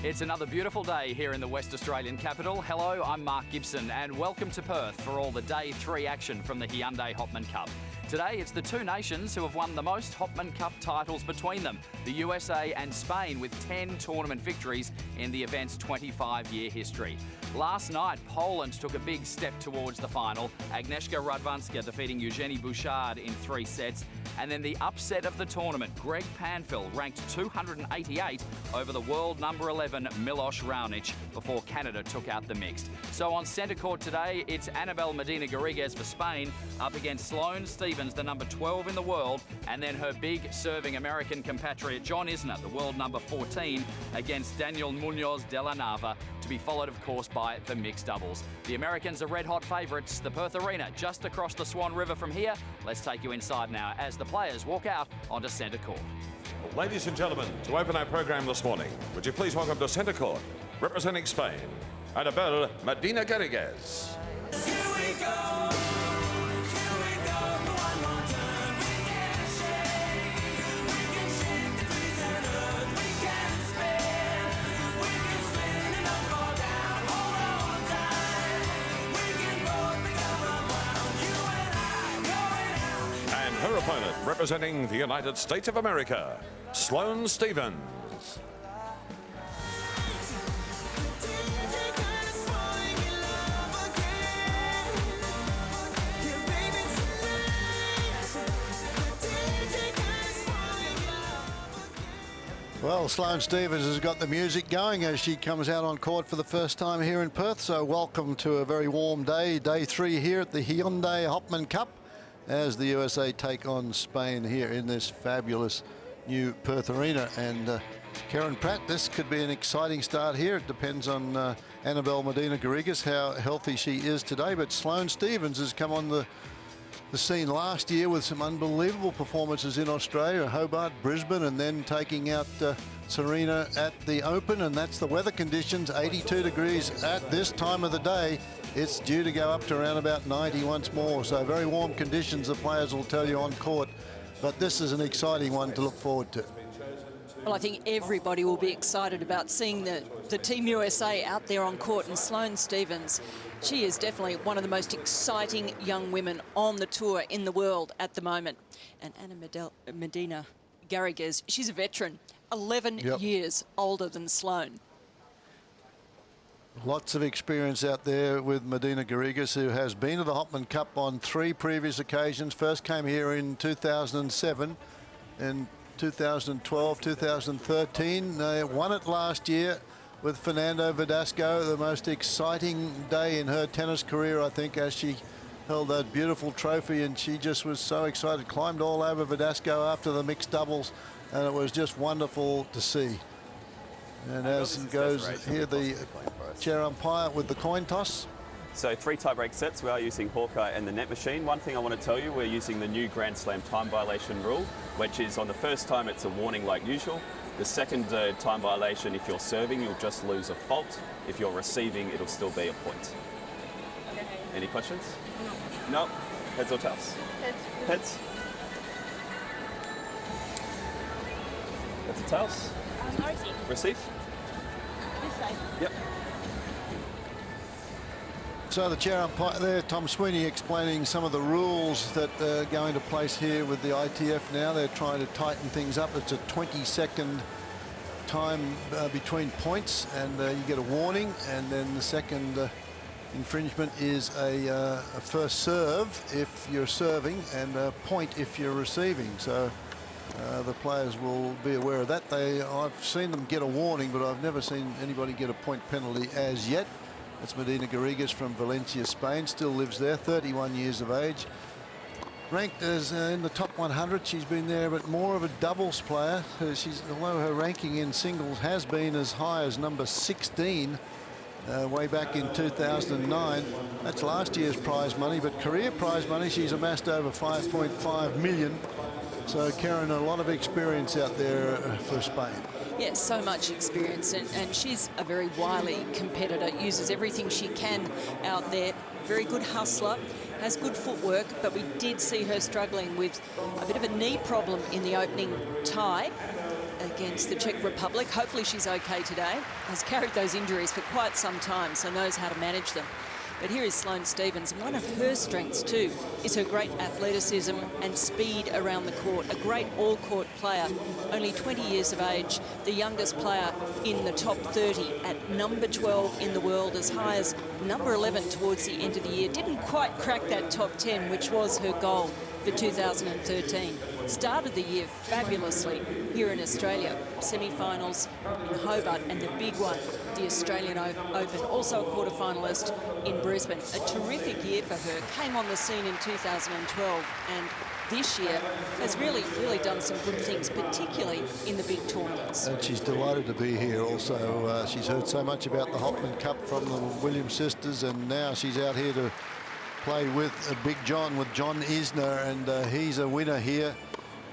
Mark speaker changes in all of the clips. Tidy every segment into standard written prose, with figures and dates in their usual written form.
Speaker 1: It's another beautiful day here in the West Australian capital. Hello, I'm Mark Gibson and welcome to Perth for all the Day 3 action from the Hyundai HopmanCup. Today it's the two nations who have won the most HopmanCup titles between them, the USA and Spain, with 10 tournament victories in the event's 25-year history. Last night, Poland took a big step towards the final, Agnieszka Radwanska defeating Eugenie Bouchard in 3 sets. And then the upset of the tournament, Greg Panfil ranked 288 over the world number 11 Milos Raonic before Canada took out the mixed. So on centre court today, it's Anabel Medina Garrigues for Spain up against Sloane Stephens, the number 12 in the world, and then her big serving American compatriot John Isner, the world number 14, against Daniel Munoz de la Nava, to be followed, of course, by the mixed doubles. The Americans are red-hot favourites. The Perth Arena just across the Swan River from here. Let's take you inside now as the players walk out onto centre court.
Speaker 2: Ladies and gentlemen, to open our program this morning, would you please welcome to centre court, representing Spain, Anabel Medina Garrigues.
Speaker 3: Here we go, one more turn, we can shake the trees and earth, we can spin and up or down, hold on tight, we can both become unwound, you and I going out.
Speaker 2: And her opponent, representing the United States of America, Sloane Stephens.
Speaker 4: Well, Sloane Stephens has got the music going as she comes out on court for the first time here in Perth. So welcome to a very warm day, Day 3 here at the Hyundai HopmanCup, as the USA take on Spain here in this fabulous new Perth Arena. And Karen Pratt, this could be an exciting start here. It depends on Anabel Medina Garrigues, how healthy she is today. But Sloane Stephens has come on the scene last year with some unbelievable performances in Australia, Hobart, Brisbane, and then taking out Serena at the Open. And that's the weather conditions, 82 degrees at this time of the day. It's due to go up to around about 90 once more. So very warm conditions, the players will tell you on court. But this is an exciting one to look forward to.
Speaker 5: Well, I think everybody will be excited about seeing the Team USA out there on court. And Sloane Stephens, she is definitely one of the most exciting young women on the tour in the world at the moment. And Medina Garrigues, she's a veteran, 11 years older than Sloane.
Speaker 4: Lots of experience out there with Medina Garrigues, who has been to the HopmanCup on 3 previous occasions. First came here in 2007 and 2012, 2013. They won it last year with Fernando Verdasco. The most exciting day in her tennis career, I think, as she held that beautiful trophy, and she just was so excited, climbed all over Verdasco after the mixed doubles, and it was just wonderful to see. And as it goes here, the chair umpire with the coin toss.
Speaker 6: So 3 tie-break sets. We are using Hawkeye and the net machine. One thing I want to tell you, we're using the new Grand Slam time violation rule, which is on the first time it's a warning like usual. The second time violation, if you're serving, you'll just lose a fault. If you're receiving, it'll still be a point. Any questions? No. No? Heads or tails?
Speaker 7: Heads.
Speaker 6: Heads. Heads or tails?
Speaker 7: I receive.
Speaker 6: Receive?
Speaker 7: This side.
Speaker 6: Yep.
Speaker 4: So the chair umpire there, Tom Sweeney, explaining some of the rules that are going to place here with the ITF now. They're trying to tighten things up. It's a 20-second time between points, and you get a warning, and then the second infringement is a first serve if you're serving and a point if you're receiving. So the players will be aware of that. I've seen them get a warning, but I've never seen anybody get a point penalty as yet. That's Medina Garrigues from Valencia, Spain, still lives there, 31 years of age. Ranked as in the top 100, she's been there, but more of a doubles player. Although her ranking in singles has been as high as number 16 way back in 2009. That's last year's prize money, but career prize money, she's amassed over 5.5 million. So Karen, a lot of experience out there for Spain.
Speaker 5: Yeah, so much experience, and she's a very wily competitor, uses everything she can out there. Very good hustler, has good footwork, but we did see her struggling with a bit of a knee problem in the opening tie. against the Czech Republic. Hopefully she's okay today. Has carried those injuries for quite some time, so knows how to manage them. But here is Sloane Stephens. One of her strengths, too, is her great athleticism and speed around the court. A great all-court player, only 20 years of age, the youngest player in the top 30 at number 12 in the world, as high as number 11 towards the end of the year. Didn't quite crack that top 10, which was her goal for 2013. Started the year fabulously here in Australia. Semi-finals in Hobart and the big one, the Australian Open. Also a quarter-finalist in Brisbane. A terrific year for her. Came on the scene in 2012 and this year has really done some good things, particularly in the big tournaments.
Speaker 4: And she's delighted to be here also. She's heard so much about the HopmanCup from the Williams sisters, and now she's out here to play with Big John, with John Isner, and he's a winner here.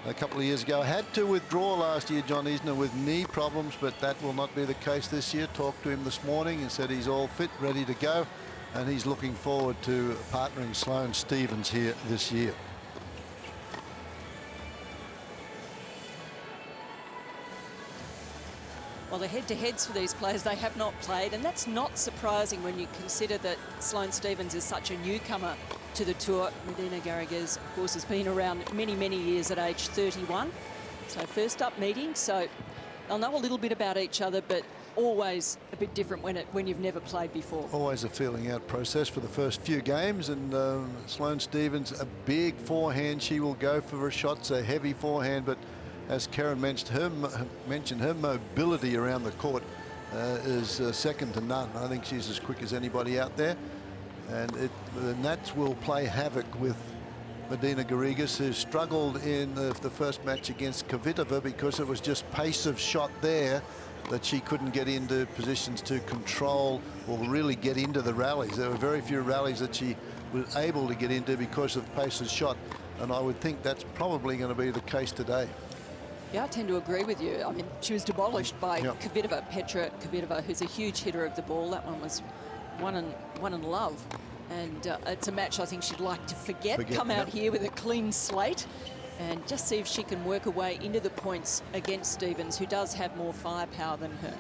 Speaker 4: A couple of years ago, had to withdraw last year, John Isner, with knee problems, but that will not be the case this year. Talked to him this morning and said he's all fit, ready to go, and he's looking forward to partnering Sloane Stephens here this year.
Speaker 5: Well, the head-to-heads for these players, they have not played, and that's not surprising when you consider that Sloane Stephens is such a newcomer to the tour. Medina Garrigues, of course, has been around many years at age 31. So first up meeting, so they'll know a little bit about each other, but always a bit different when you've never played before.
Speaker 4: Always a feeling out process for the first few games, and Sloane Stephens, a big forehand. She will go for her shots, a heavy forehand, but as Karen mentioned, her mobility around the court is second to none. I think she's as quick as anybody out there. And the Nats will play havoc with Medina Garrigues, who struggled in the first match against Kvitova because it was just pace of shot there that she couldn't get into positions to control or really get into the rallies. There were very few rallies that she was able to get into because of pace of shot. And I would think that's probably going to be the case today.
Speaker 5: Yeah, I tend to agree with you. I mean, she was demolished by Kvitova, Petra Kvitova, who's a huge hitter of the ball. That one was one and love. And it's a match I think she'd like to forget. Come out here with a clean slate and just see if she can work her way into the points against Stephens, who does have more firepower than her.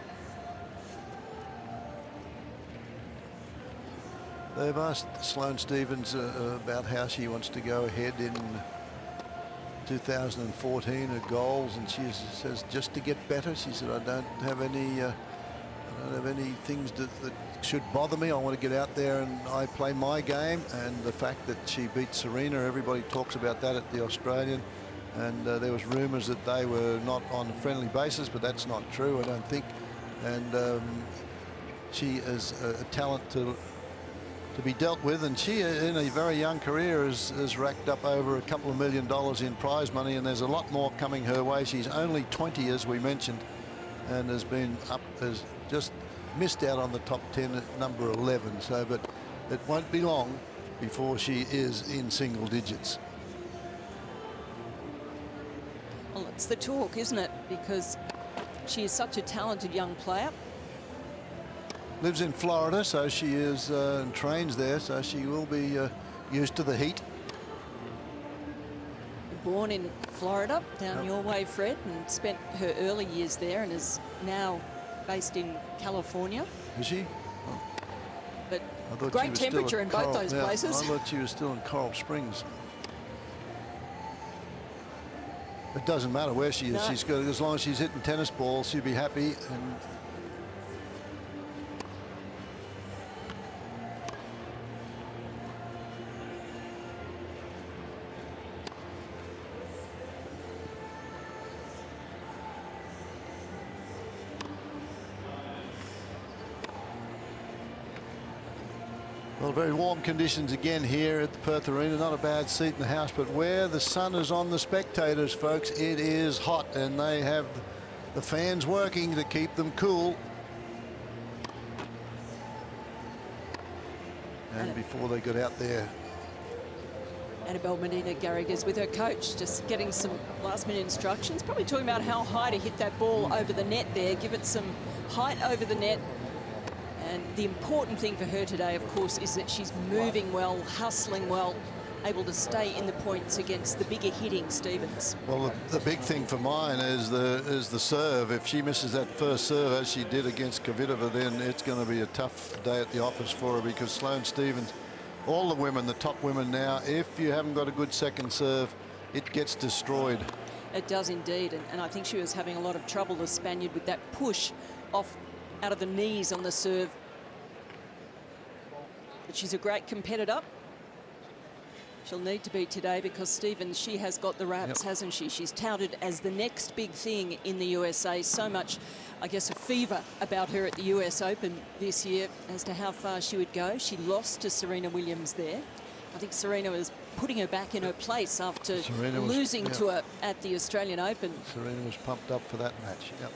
Speaker 4: They've asked Sloane Stephens about how she wants to go ahead in 2014, her goals, and she says just to get better. She said, I don't have any things that should bother me. I want to get out there and I play my game. And the fact that she beat Serena, everybody talks about that at the Australian, and there was rumors that they were not on a friendly basis, but that's not true, I don't think. And she is a talent to be dealt with, and she in a very young career has racked up over $2 million in prize money, and there's a lot more coming her way. She's only 20, as we mentioned, and has just missed out on the top 10 at number 11. So, but it won't be long before she is in single digits.
Speaker 5: Well, it's the talk, isn't it? Because she is such a talented young player.
Speaker 4: Lives in Florida, so she is and trains there, so she will be used to the heat.
Speaker 5: Born in Florida, down your way, Fred, and spent her early years there, and is now based in California.
Speaker 4: Is she?
Speaker 5: But
Speaker 4: I thought
Speaker 5: great temperature in both those places.
Speaker 4: I thought she was still in Coral Springs. It doesn't matter where she is. No. She's got, as long as she's hitting tennis balls, she'll be happy. And well, very warm conditions again here at the Perth Arena. Not a bad seat in the house, but where the sun is on the spectators, folks, it is hot, and they have the fans working to keep them cool. And before they got out there,
Speaker 5: Annabelle Medina Garrigues with her coach, just getting some last-minute instructions, probably talking about how high to hit that ball over the net there, give it some height over the net. And the important thing for her today, of course, is that she's moving well, hustling well, able to stay in the points against the bigger hitting Stevens.
Speaker 4: Well, the big thing for mine is the serve. If she misses that first serve, as she did against Kvitova, then it's going to be a tough day at the office for her, because Sloane Stevens, all the women, the top women now, if you haven't got a good second serve, it gets destroyed.
Speaker 5: It does indeed, and I think she was having a lot of trouble, the Spaniard, with that push off out of the knees on the serve. But she's a great competitor. She'll need to be today, because Stevens, she has got the raps, hasn't she? She's touted as the next big thing in the USA. So much, I guess, a fever about her at the US Open this year as to how far she would go. She lost to Serena Williams there. I think Serena was putting her back in her place after losing to her at the Australian Open.
Speaker 4: Serena was pumped up for that match. Yep.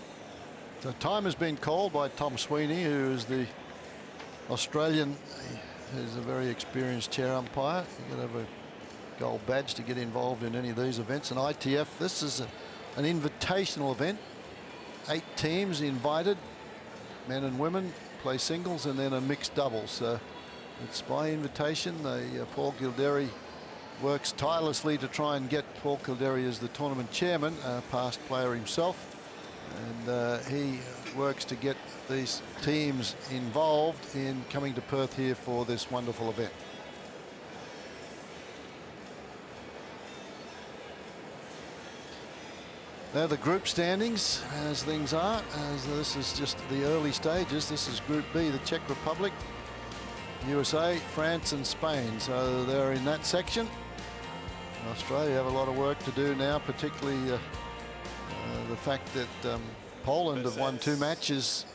Speaker 4: So time has been called by Tom Sweeney, who is the Australian. He's a very experienced chair umpire. You've got to have a gold badge to get involved in any of these events. And ITF, this is an invitational event. 8 teams invited, men and women, play singles and then a mixed doubles. So it's by invitation. Paul Gilderi works tirelessly to try and get Paul Gilderi as the tournament chairman, a past player himself. And he works to get these teams involved in coming to Perth here for this wonderful event. Now the group standings, as things are, as this is just the early stages. This is Group B, the Czech Republic, USA, France and Spain. So they're in that section. Australia have a lot of work to do now, particularly the fact that Poland have won 2 matches.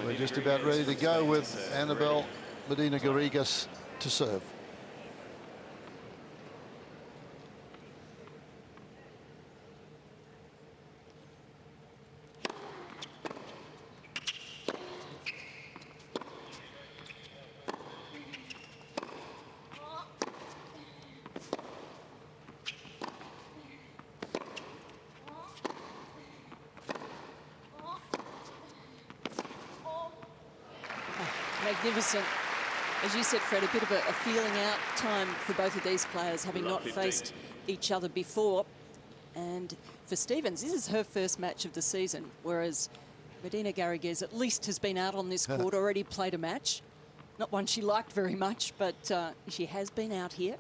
Speaker 4: We're just about ready to go with Annabelle Medina Garrigas to serve.
Speaker 5: Magnificent. As you said, Fred, a bit of a feeling out time for both of these players, having not faced each other before. And for Stevens, this is her first match of the season, whereas Medina Garrigues at least has been out on this court, already played a match. Not one she liked very much, but she has been out here.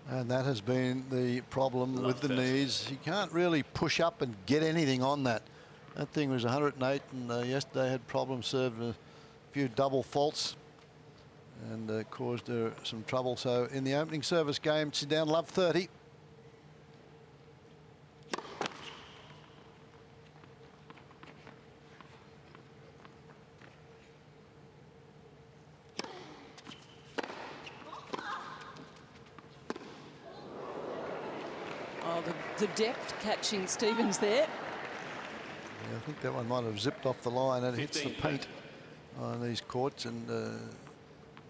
Speaker 4: And that has been the problem with the knees. You can't really push up and get anything on that. That thing was 108, and yesterday had problems, served a few double faults and caused her some trouble. So in the opening service game, she's down love 30.
Speaker 5: The depth catching Stevens there.
Speaker 4: Yeah, I think that one might have zipped off the line, and it hits the paint on these courts and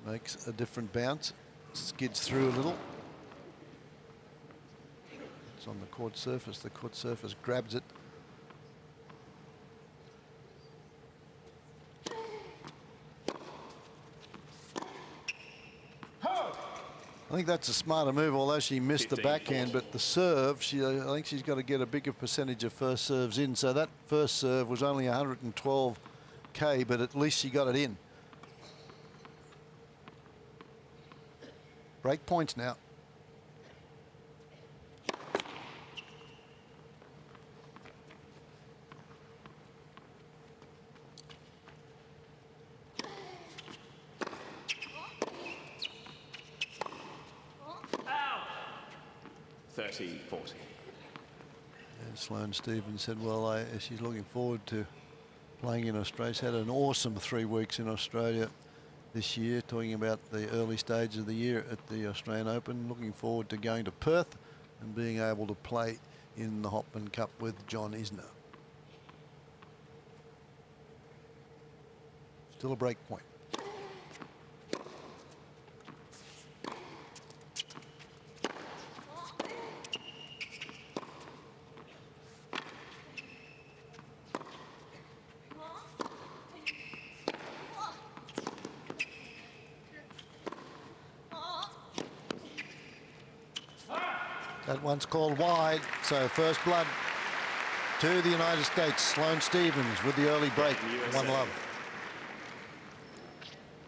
Speaker 4: makes a different bounce. Skids through a little. It's on the court surface. The court surface grabs it. I think that's a smarter move, although she missed the backhand, but the serve, I think she's got to get a bigger percentage of first serves in. So that first serve was only 112K, but at least she got it in. Break points now. And Sloane Stevens said, well, she's looking forward to playing in Australia. She's had an awesome 3 weeks in Australia this year, talking about the early stage of the year at the Australian Open. Looking forward to going to Perth and being able to play in the HopmanCup with John Isner. Still a break point. That one's called wide. So first blood to the United States. Sloane Stephens with the early break. 1-love.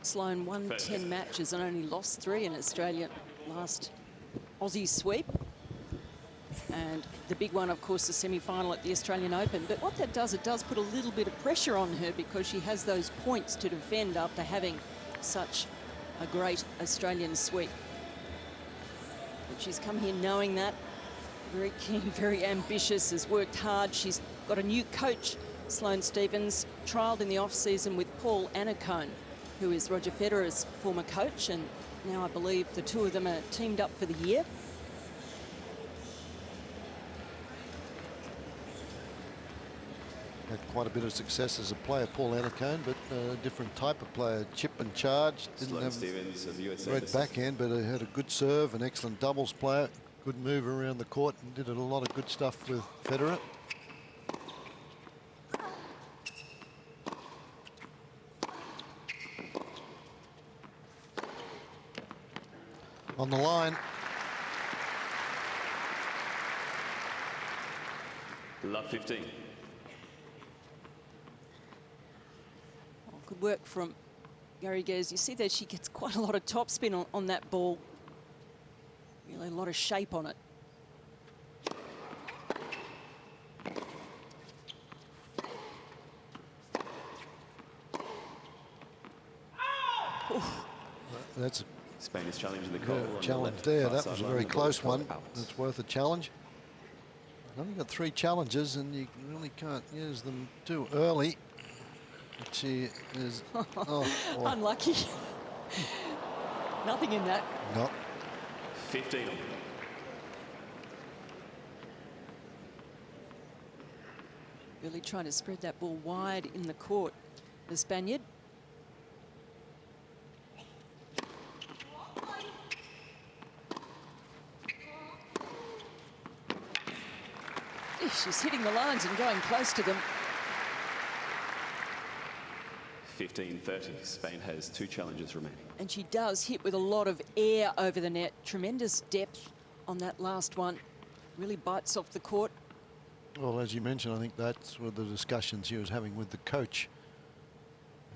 Speaker 5: Sloane won 10 matches and only lost 3 in Australia last Aussie sweep. And the big one, of course, the semi-final at the Australian Open. But what that does, it does put a little bit of pressure on her because she has those points to defend after having such a great Australian sweep. But she's come here knowing that. Very keen, very ambitious, has worked hard. She's got a new coach, Sloane Stephens, trialled in the off-season with Paul Annacone, who is Roger Federer's former coach. And now I believe the two of them are teamed up for the year.
Speaker 4: Had quite a bit of success as a player, Paul Annacone, but a different type of player. Chip and charge. Didn't have a great backhand, but had a good serve, an excellent doubles player. Good move around the court and did a lot of good stuff with Federer. On the line.
Speaker 6: Love 15.
Speaker 5: Good work from Garrigues. You see there she gets quite a lot of topspin on that ball. Really a lot of shape on it.
Speaker 4: That's
Speaker 6: Spain is challenging the call.
Speaker 4: a challenge there. That was a very close one. That's worth a challenge. I've only got 3 challenges and you really can't use them too early. But she is
Speaker 5: Unlucky. Nothing in that.
Speaker 4: No.
Speaker 6: 15.
Speaker 5: Really trying to spread that ball wide in the court. The Spaniard. She's hitting the lines and going close to them.
Speaker 6: 15-30. Spain has 2 challenges remaining.
Speaker 5: And she does hit with a lot of air over the net. Tremendous depth on that last one. Really bites off the court.
Speaker 4: Well, as you mentioned, I think that's what the discussions she was having with the coach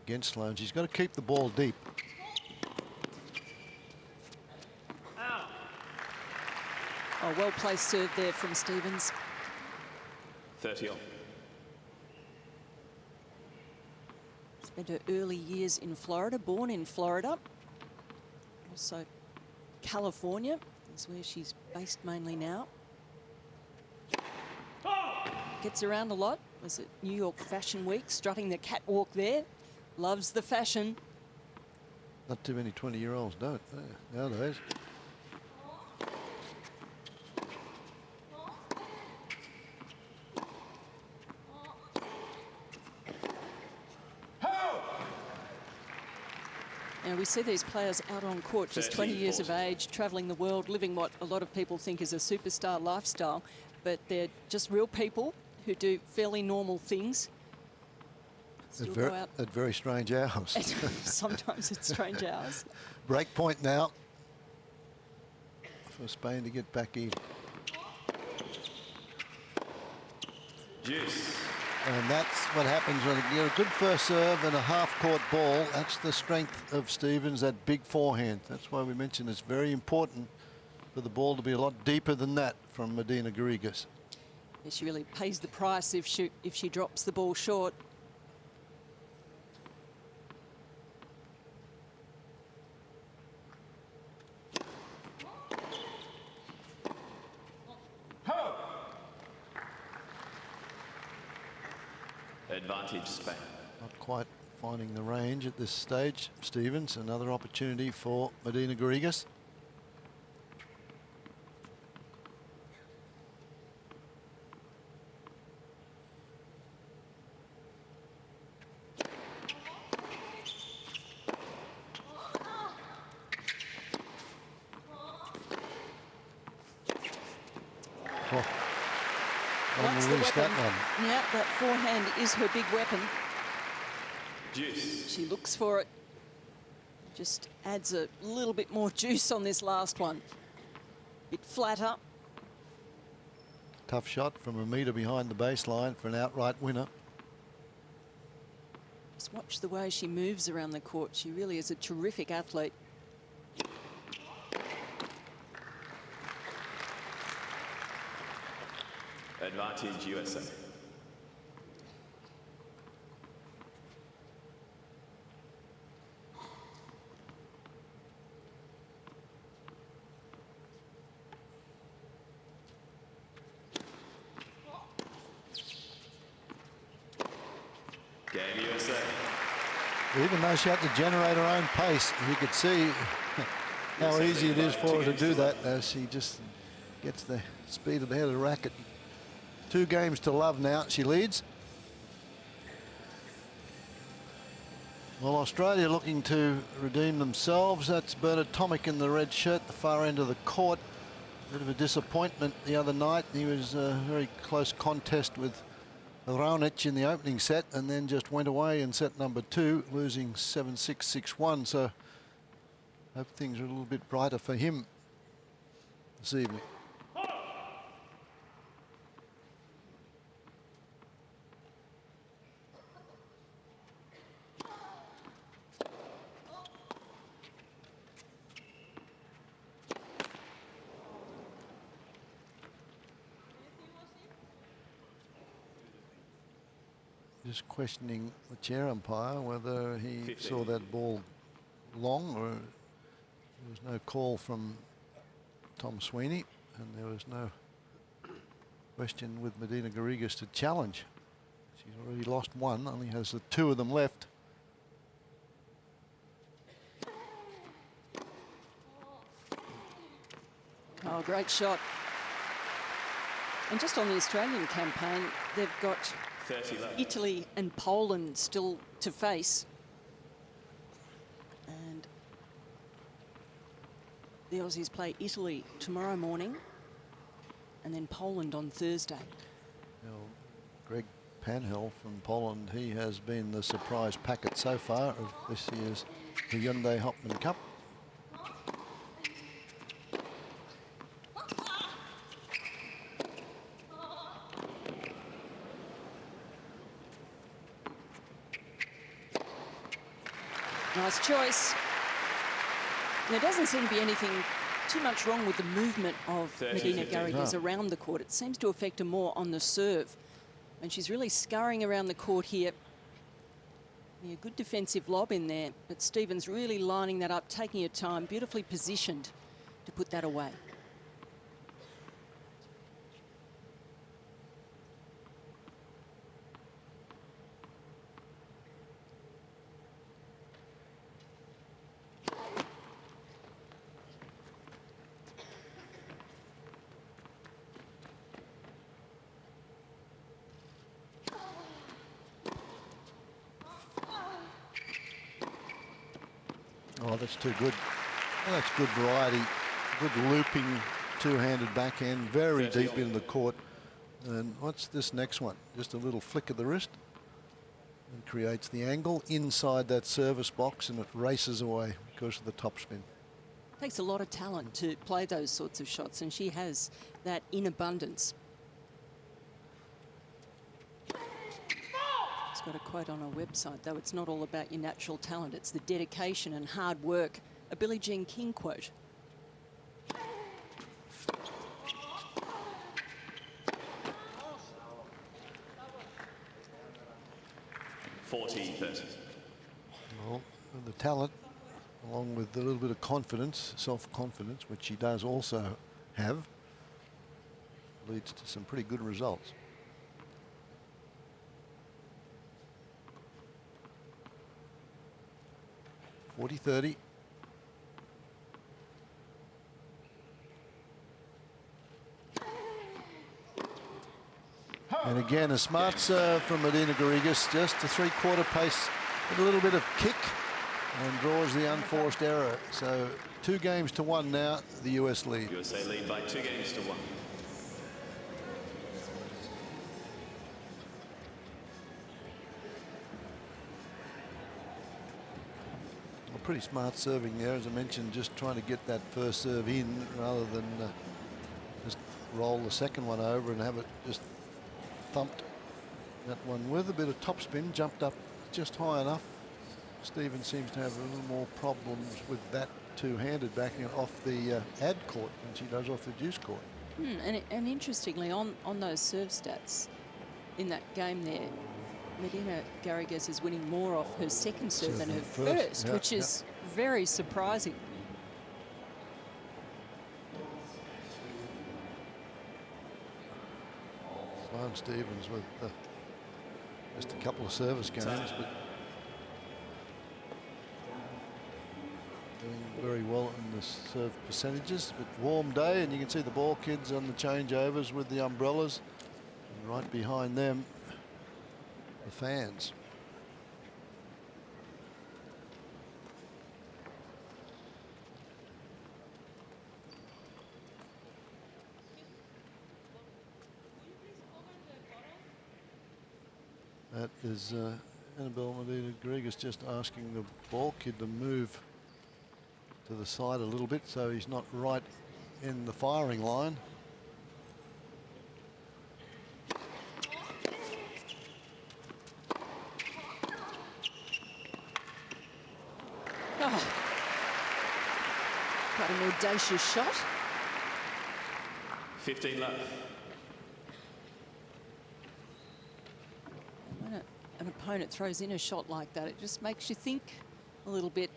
Speaker 4: against Sloane. She's got to keep the ball deep.
Speaker 5: Oh, well-placed serve there from Stephens.
Speaker 6: 30 on.
Speaker 5: Spent her early years in Florida, born in Florida. Also California is where she's based mainly now. Gets around a lot. Was at New York Fashion Week, strutting the catwalk there. Loves the fashion.
Speaker 4: Not too many 20-year-olds don't nowadays.
Speaker 5: Now we see these players out on court, just 20 years of age, travelling the world, living what a lot of people think is a superstar lifestyle, but they're just real people who do fairly normal things. Still go out.
Speaker 4: At very strange hours.
Speaker 5: Sometimes it's strange hours.
Speaker 4: Break point now for Spain to get back even.
Speaker 6: Juice.
Speaker 4: And that's what happens when you get a good first serve and a half-court ball. That's the strength of Stephens, that big forehand. That's why we mentioned it's very important for the ball to be a lot deeper than that from Medina Garrigues.
Speaker 5: She really pays the price if she drops the ball short.
Speaker 6: Advantage Spain.
Speaker 4: Not quite finding the range at this stage. Stephens, another opportunity for Medina Garrigues.
Speaker 5: That's the
Speaker 4: Unleash
Speaker 5: weapon.
Speaker 4: that one.
Speaker 5: Yeah, that forehand is her big weapon.
Speaker 6: Juice.
Speaker 5: She looks for it. Just adds a little bit more juice on this last one. Bit flatter.
Speaker 4: tough shot from a metre behind the baseline for an outright winner.
Speaker 5: Just watch the way she moves around the court. She really is a terrific athlete.
Speaker 6: Advantage USA. Game USA.
Speaker 4: Even though she had to generate her own pace, you could see how easy it is for her to do that as she just gets the speed of the head of the racket. 2 games to love now. She leads. Well, Australia looking to redeem themselves. That's Bernard Tomic in the red shirt, the far end of the court. A bit of a disappointment the other night. He was a very close contest with Raonic in the opening set and then just went away in set number 2, losing 7-6, 6-1. So hope things are a little bit brighter for him this evening. Just questioning the chair umpire whether he
Speaker 6: 15.
Speaker 4: saw that ball long, or there was no call from Tom Sweeney, and there was no question with Medina Garrigues to challenge. She's already lost 1, only has the 2 of them left.
Speaker 5: Oh, great shot. And just on the Australian campaign, they've got
Speaker 6: 30 left.
Speaker 5: Italy and Poland still to face. And the Aussies play Italy tomorrow morning and then Poland on Thursday.
Speaker 4: Now, Greg Panhel from Poland, he has been the surprise packet so far of this year's Hyundai HopmanCup.
Speaker 5: Nice choice. And there doesn't seem to be anything too much wrong with the movement of
Speaker 6: 30,
Speaker 5: Medina
Speaker 6: 15.
Speaker 5: Garrigues
Speaker 4: No.
Speaker 5: around the court. It seems to affect her more on the serve. And she's really scurrying around the court here. Yeah, good defensive lob in there, but Stevens really lining that up, taking her time, beautifully positioned to put that away.
Speaker 4: Oh, that's too good. Oh, that's good variety. Good looping two-handed backhand, very deep into the court. And what's this next one? Just a little flick of the wrist and creates the angle inside that service box, and it races away because of the topspin.
Speaker 5: Takes a lot of talent to play those sorts of shots, and she has that in abundance. It's got a quote on her website, though: it's not all about your natural talent, it's the dedication and hard work. A Billie Jean King quote.
Speaker 4: Well, the talent, along with a little bit of confidence, self-confidence, which she does also have, leads to some pretty good results. .40-30. And again, a smart serve from Medina Garrigues, just a three-quarter pace with a little bit of kick, and draws the unforced error. So 2-1 now, the US lead.
Speaker 6: USA lead by 2-1.
Speaker 4: Pretty smart serving there, as I mentioned, just trying to get that first serve in rather than just roll the second one over and have it just thumped. That one with a bit of topspin, jumped up just high enough. Stevens seems to have a little more problems with that two-handed backing it off the ad court than she does off the deuce court.
Speaker 5: And interestingly, on those serve stats in that game there, Medina Garrigues is winning more off her second serve than her first,
Speaker 4: yeah,
Speaker 5: which is very surprising.
Speaker 4: Sloane Stevens with just a couple of service games, but doing very well in the serve percentages. But warm day, and you can see the ball kids on the changeovers with the umbrellas, and right behind them, the fans. That is Annabelle Medina Garrigues just asking the ball kid to move to the side a little bit so he's not right in the firing line.
Speaker 5: Oh, quite an audacious shot.
Speaker 6: 15 left.
Speaker 5: When an opponent throws in a shot like that, it just makes you think a little bit,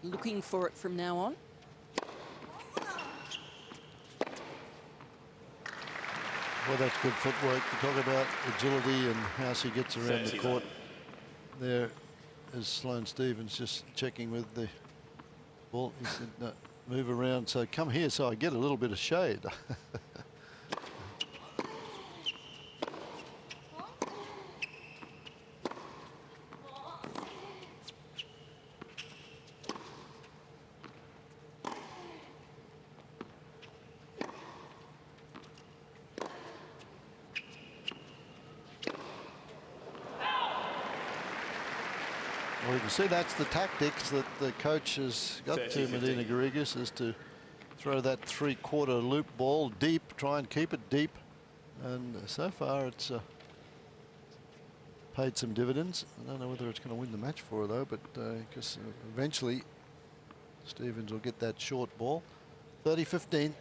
Speaker 5: looking for it from now on.
Speaker 4: Well, that's good footwork. You talk about agility and how she gets around the court. There is Sloane Stevens just checking with the ball. He said, no, move around, so come here so I get a little bit of shade. Well, you can see that's the tactics that the coach has got to Medina Garrigues, is to throw that three-quarter loop ball deep, try and keep it deep. And so far it's paid some dividends. I don't know whether it's going to win the match for her though, but because eventually Stevens will get that short ball. 30-15.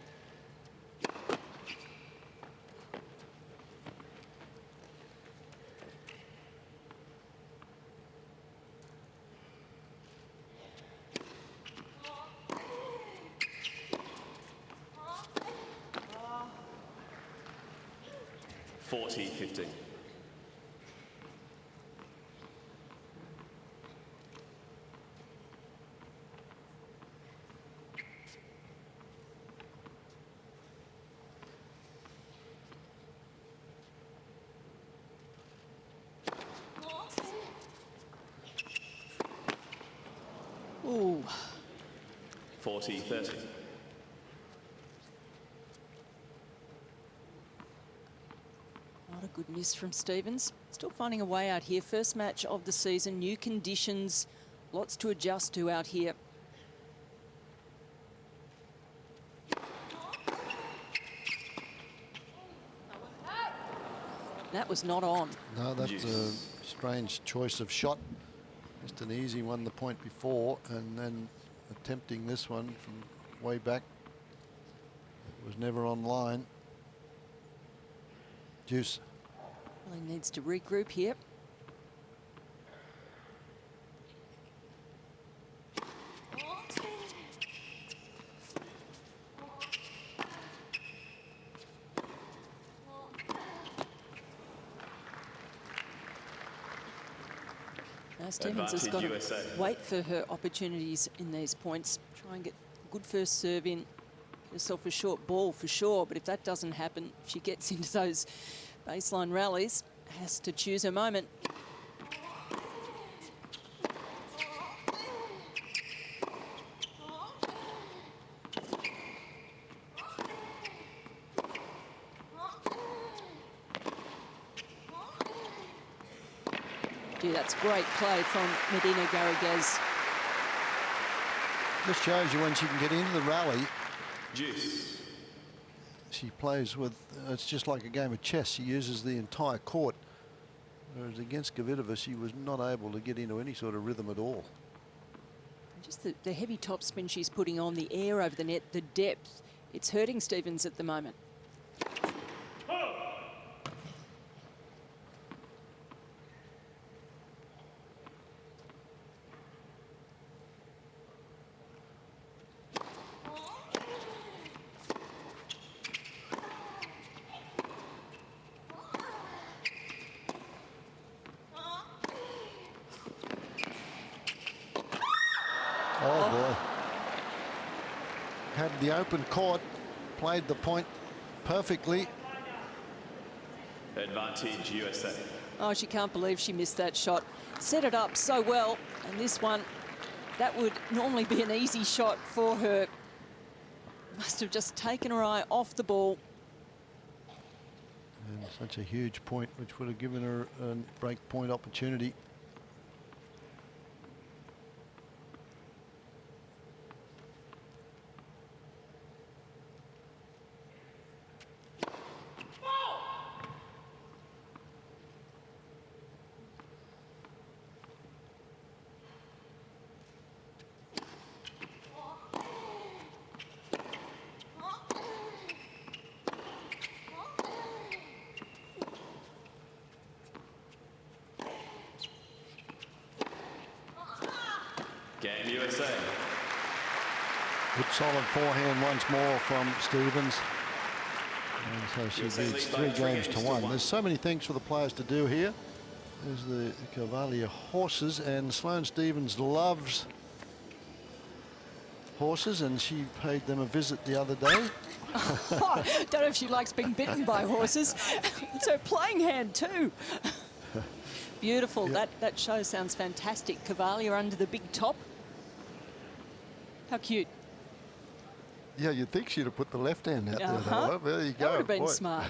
Speaker 5: Ooh.
Speaker 6: 40-30.
Speaker 5: Not a good miss from Stevens. Still finding a way out here. First match of the season, new conditions, lots to adjust to out here. That was not on.
Speaker 4: No, that's a strange choice of shot. Just an easy one the point before, and then attempting this one from way back. It was never on line. Deuce.
Speaker 5: Well, he needs to regroup here. Now Stevens has got to wait for her opportunities in these points. Try and get a good first serve in. Get herself a short ball for sure, but if that doesn't happen, she gets into those baseline rallies, has to choose her moment. Gee, that's great play from Medina Garrigues.
Speaker 4: Just shows you when she can get into the rally.
Speaker 6: Juice.
Speaker 4: she plays with, it's just like a game of chess. She uses the entire court. Whereas against Kvitova, she was not able to get into any sort of rhythm at all.
Speaker 5: Just the heavy topspin she's putting on, the air over the net, the depth, it's hurting Stevens at the moment.
Speaker 4: Oh boy. Had the open court, played the point perfectly.
Speaker 6: Advantage USA.
Speaker 5: Oh, she can't believe she missed that shot. Set it up so well, and this one, that would normally be an easy shot for her. Must have just taken her eye off the ball.
Speaker 4: And such a huge point, which would have given her a break point opportunity.
Speaker 6: Game USA.
Speaker 4: Good solid forehand once more from Stevens. And so she
Speaker 6: USA
Speaker 4: leads
Speaker 6: lead by
Speaker 4: 3 games to 1.
Speaker 6: 1.
Speaker 4: There's so many things for the players to do here. There's the Cavalier horses, and Sloane Stevens loves horses, and she paid them a visit the other day.
Speaker 5: Don't know if she likes being bitten by horses. It's her playing hand too. Beautiful.
Speaker 4: Yep.
Speaker 5: That show sounds fantastic. Cavalier under the big top. How cute.
Speaker 4: Yeah, you'd think she'd have put the left hand out there.
Speaker 5: Uh-huh.
Speaker 4: Though. There you
Speaker 5: That
Speaker 4: go.
Speaker 5: would have been
Speaker 4: Boy.
Speaker 5: smart.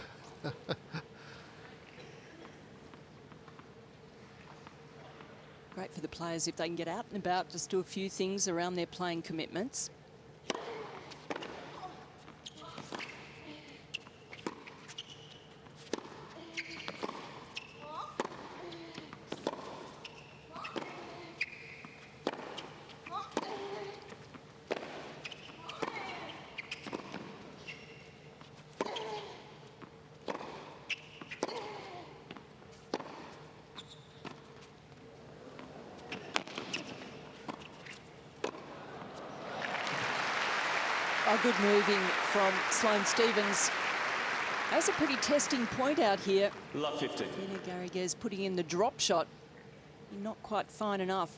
Speaker 5: Great for the players if they can get out and about, just do a few things around their playing commitments. Oh, good moving from Sloane Stevens. That's a pretty testing point out here.
Speaker 6: Love 15.
Speaker 5: Medina Garrigues putting in the drop shot. Not quite fine enough,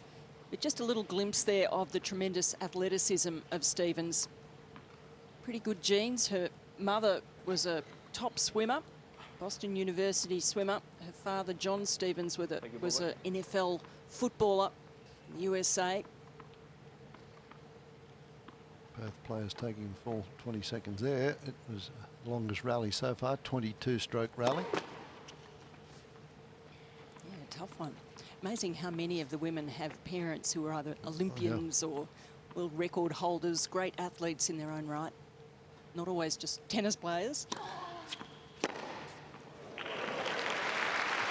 Speaker 5: but just a little glimpse there of the tremendous athleticism of Stevens. Pretty good genes. Her mother was a top swimmer, Boston University swimmer. Her father, John Stevens, was an NFL footballer in the USA.
Speaker 4: Both players taking the full 20 seconds there. It was the longest rally so far, 22-stroke rally.
Speaker 5: Yeah, tough one. Amazing how many of the women have parents who are either Olympians or world record holders, great athletes in their own right. Not always just tennis players.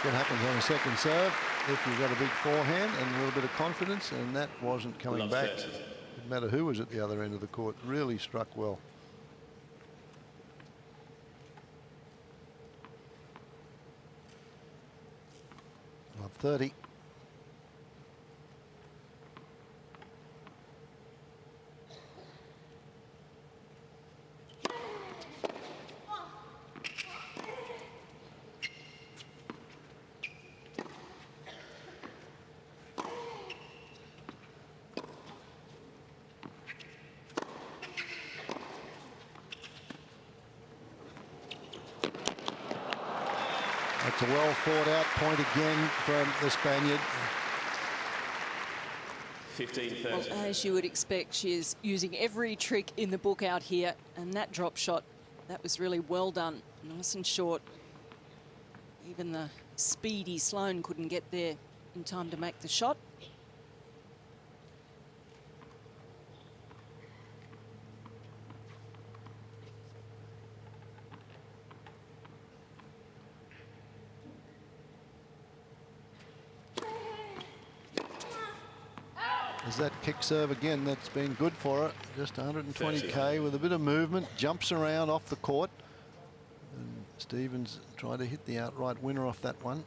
Speaker 4: What happens on a second serve if you've got a big forehand and a little bit of confidence, and that wasn't coming
Speaker 6: Love
Speaker 4: back.
Speaker 6: 30.
Speaker 4: Didn't matter who was at the other end of the court, really struck well. Love 30. That's a well thought out point again from the Spaniard.
Speaker 6: 15-30.
Speaker 5: Well, as you would expect, she is using every trick in the book out here, and that drop shot, that was really well done. Nice and short. Even the speedy Sloane couldn't get there in time to make the shot.
Speaker 4: There's that kick serve again. That's been good for her. Just 120k with a bit of movement. Jumps around off the court. And Stevens tried to hit the outright winner off that one.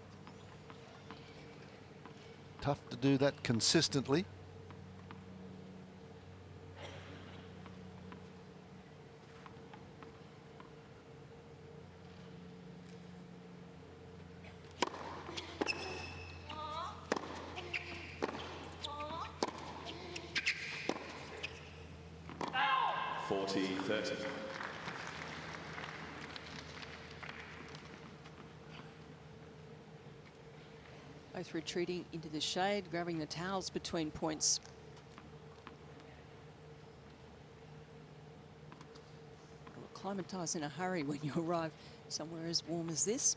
Speaker 4: Tough to do that consistently.
Speaker 5: Both retreating into the shade, grabbing the towels between points. Acclimatise in a hurry when you arrive somewhere as warm as this.